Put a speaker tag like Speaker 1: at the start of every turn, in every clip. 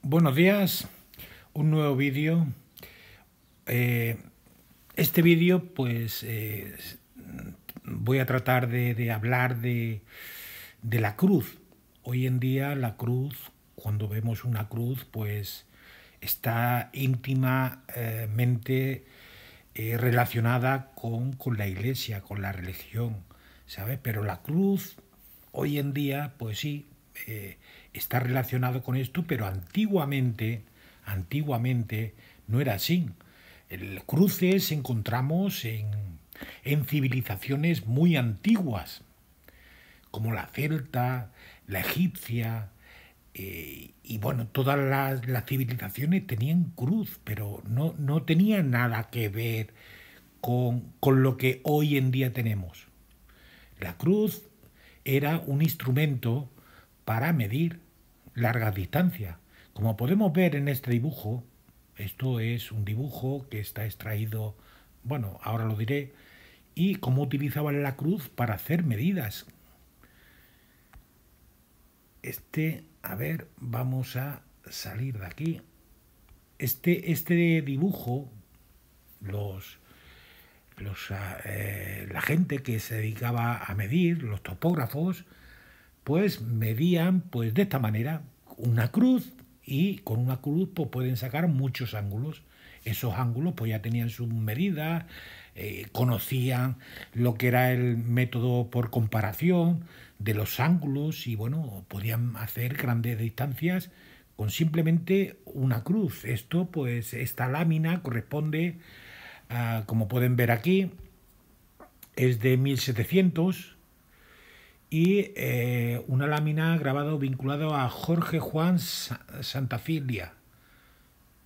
Speaker 1: Buenos días, un nuevo vídeo. Este vídeo pues voy a tratar de hablar de la cruz. Hoy en día la cruz, cuando vemos una cruz, pues está íntimamente relacionada con la iglesia, con la religión, ¿sabes? Pero la cruz hoy en día, pues sí, está relacionado con esto, pero antiguamente no era así. El cruces encontramos en civilizaciones muy antiguas, como la celta, la egipcia, y bueno, todas las civilizaciones tenían cruz, pero no tenían nada que ver con lo que hoy en día tenemos. La cruz era un instrumento para medir largas distancias. Como podemos ver en este dibujo, esto es un dibujo que está extraído, bueno, ahora lo diré, y cómo utilizaban la cruz para hacer medidas. A ver, vamos a salir de aquí. Este dibujo, la gente que se dedicaba a medir, los topógrafos, pues medían pues de esta manera una cruz, y con una cruz pues pueden sacar muchos ángulos. Esos ángulos pues ya tenían sus medidas, conocían lo que era el método por comparación de los ángulos, y bueno, podían hacer grandes distancias con simplemente una cruz. Esto pues esta lámina corresponde a, como pueden ver aquí, es de 1700, y una lámina grabada o vinculada a Jorge Juan Santafilia.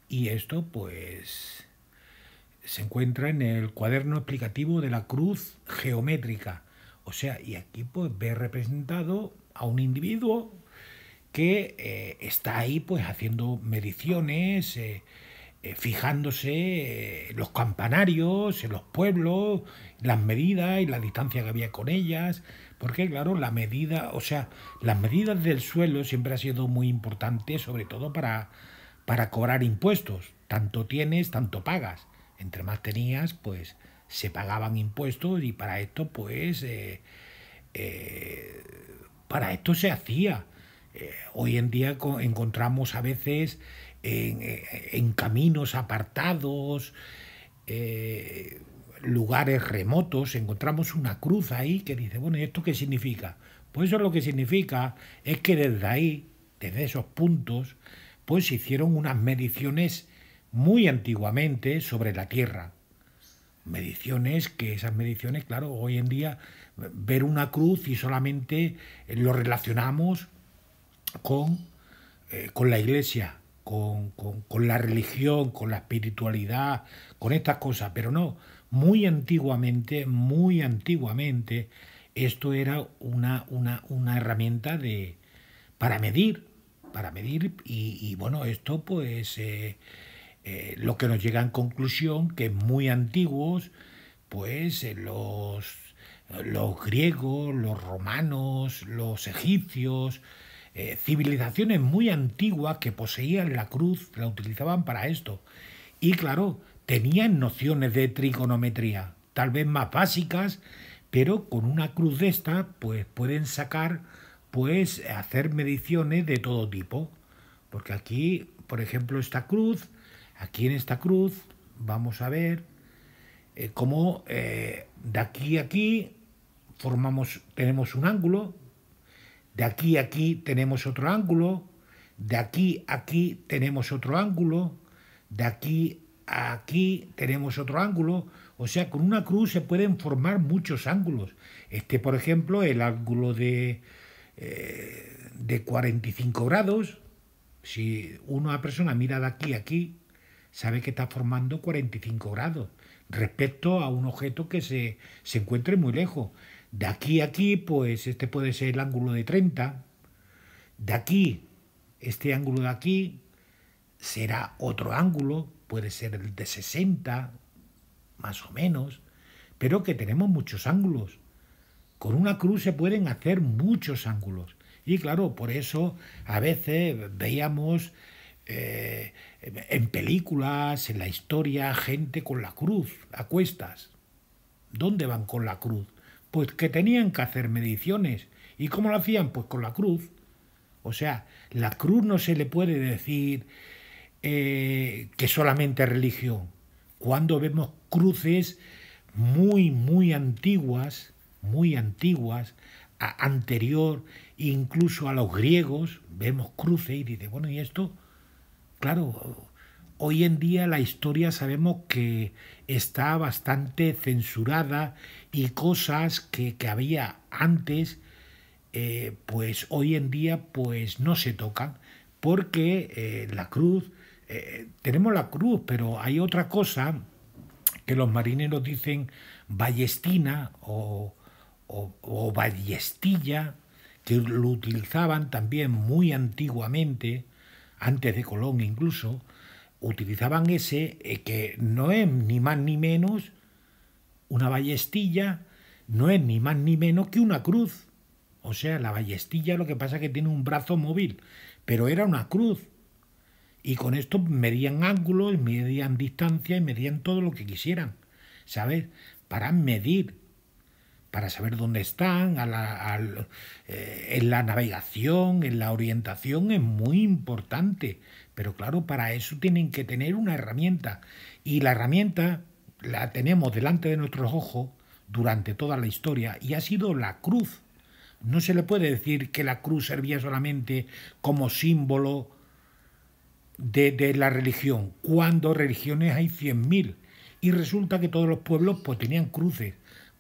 Speaker 1: Y esto pues se encuentra en el cuaderno explicativo de la cruz geométrica. O sea, y aquí pues ve representado a un individuo que está ahí pues haciendo mediciones, fijándose los campanarios, en los pueblos, las medidas y la distancia que había con ellas, porque claro, la medida, o sea, las medidas del suelo siempre ha sido muy importante, sobre todo para cobrar impuestos. Tanto tienes, tanto pagas. Entre más tenías, pues se pagaban impuestos, y para esto, pues, para esto se hacía. Hoy en día encontramos a veces en caminos apartados, lugares remotos, encontramos una cruz ahí que dice, bueno, ¿y esto qué significa? Pues eso lo que significa es que desde ahí, desde esos puntos, pues se hicieron unas mediciones muy antiguamente sobre la Tierra. Mediciones que esas mediciones, claro, hoy en día ver una cruz y solamente lo relacionamos con la iglesia, con la religión, con la espiritualidad, con estas cosas, pero no, muy antiguamente, esto era una herramienta para medir, y bueno, esto pues lo que nos llega en conclusión, que muy antiguos, pues los griegos, los romanos, los egipcios, civilizaciones muy antiguas que poseían la cruz, la utilizaban para esto. Y claro, tenían nociones de trigonometría, tal vez más básicas, pero con una cruz de esta, pues pueden sacar, pues hacer mediciones de todo tipo. Porque aquí, por ejemplo, aquí en esta cruz, vamos a ver cómo de aquí a aquí tenemos un ángulo, de aquí a aquí tenemos otro ángulo, de aquí a aquí tenemos otro ángulo, de aquí a aquí tenemos otro ángulo. O sea, con una cruz se pueden formar muchos ángulos. Por ejemplo, el ángulo de 45 grados. Si una persona mira de aquí a aquí, sabe que está formando 45 grados respecto a un objeto que se encuentre muy lejos. De aquí a aquí, pues este puede ser el ángulo de 30. De aquí, este ángulo de aquí será otro ángulo, puede ser el de 60, más o menos, pero que tenemos muchos ángulos. Con una cruz se pueden hacer muchos ángulos. Y claro, por eso a veces veíamos en películas, en la historia, gente con la cruz a cuestas. ¿Dónde van con la cruz? Pues que tenían que hacer mediciones. ¿Y cómo lo hacían? Pues con la cruz. O sea, la cruz no se le puede decir que solamente religión. Cuando vemos cruces muy antiguas, anterior incluso a los griegos, vemos cruces y dice, bueno, ¿y esto? Claro, hoy en día la historia sabemos que está bastante censurada y cosas que había antes, pues hoy en día pues no se tocan, porque la cruz, tenemos la cruz, pero hay otra cosa que los marineros dicen ballestina o ballestilla, que lo utilizaban también muy antiguamente, antes de Colón incluso, utilizaban ese, que no es ni más ni menos, una ballestilla no es ni más ni menos que una cruz. O sea, la ballestilla lo que pasa es que tiene un brazo móvil, pero era una cruz. Y con esto medían ángulos, medían distancia y medían todo lo que quisieran, ¿sabes? Para medir, para saber dónde están, en la navegación, en la orientación es muy importante. Pero claro, para eso tienen que tener una herramienta. Y la herramienta la tenemos delante de nuestros ojos durante toda la historia y ha sido la cruz. No se le puede decir que la cruz servía solamente como símbolo de la religión, cuando religiones hay 100.000 y resulta que todos los pueblos pues tenían cruces.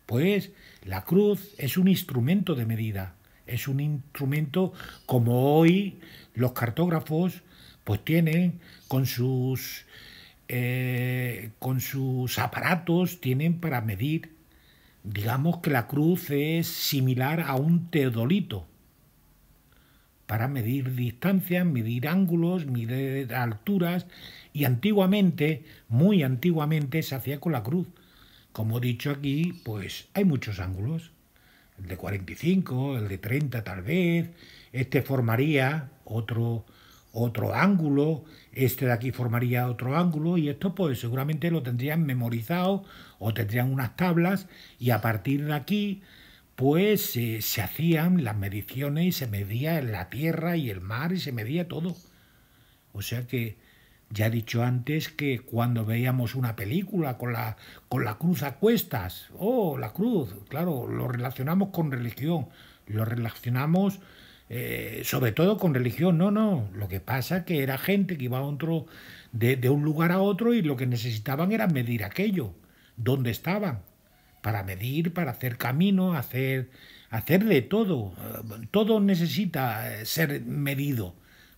Speaker 1: Pues la cruz es un instrumento de medida, es un instrumento como hoy los cartógrafos pues tienen con sus aparatos, tienen para medir. Digamos que la cruz es similar a un teodolito para medir distancias, medir ángulos, medir alturas, y antiguamente, muy antiguamente, se hacía con la cruz. Como he dicho aquí, pues hay muchos ángulos. El de 45, el de 30 tal vez, este formaría otro ángulo, este de aquí formaría otro ángulo, y esto pues seguramente lo tendrían memorizado o tendrían unas tablas, y a partir de aquí pues se hacían las mediciones y se medía la tierra y el mar y se medía todo. O sea que ya he dicho antes que cuando veíamos una película con la cruz a cuestas, oh, la cruz, claro, lo relacionamos con religión, lo relacionamos sobre todo con religión. No, no, lo que pasa es que era gente que iba a otro, de un lugar a otro, y lo que necesitaban era medir aquello, dónde estaban, para medir, para hacer camino, hacer de todo. Todo necesita ser medido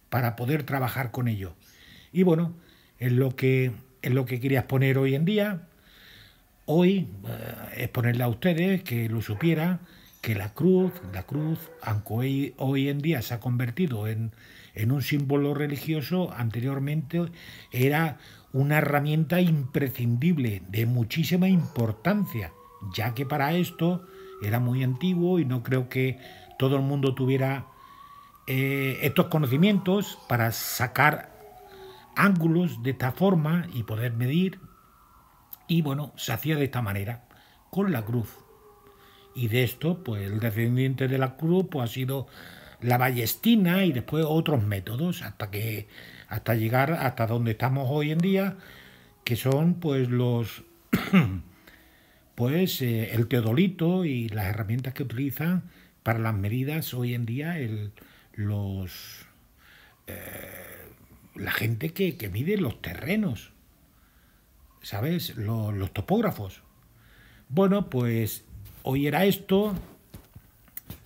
Speaker 1: para poder trabajar con ello. Y bueno, es lo que quería exponer hoy en día. Hoy exponerle a ustedes que lo supiera, que la cruz, aunque hoy en día se ha convertido en un símbolo religioso, anteriormente era una herramienta imprescindible, de muchísima importancia, ya que para esto era muy antiguo y no creo que todo el mundo tuviera estos conocimientos para sacar ángulos de esta forma y poder medir. Y bueno, se hacía de esta manera, con la cruz. Y de esto, pues el descendiente de la cruz pues, ha sido la ballestina y después otros métodos hasta llegar hasta donde estamos hoy en día, que son pues el teodolito y las herramientas que utilizan para las medidas hoy en día la gente que mide los terrenos, ¿sabes? Los topógrafos. Bueno, pues hoy era esto,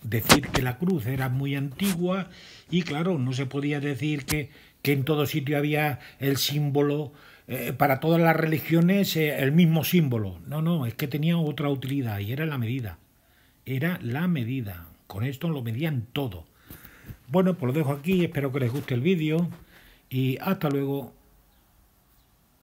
Speaker 1: decir que la cruz era muy antigua y claro, no se podía decir que en todo sitio había el símbolo, para todas las religiones el mismo símbolo. No, no, es que tenía otra utilidad y era la medida. Era la medida. Con esto lo medían todo. Bueno, pues lo dejo aquí, espero que les guste el vídeo y hasta luego.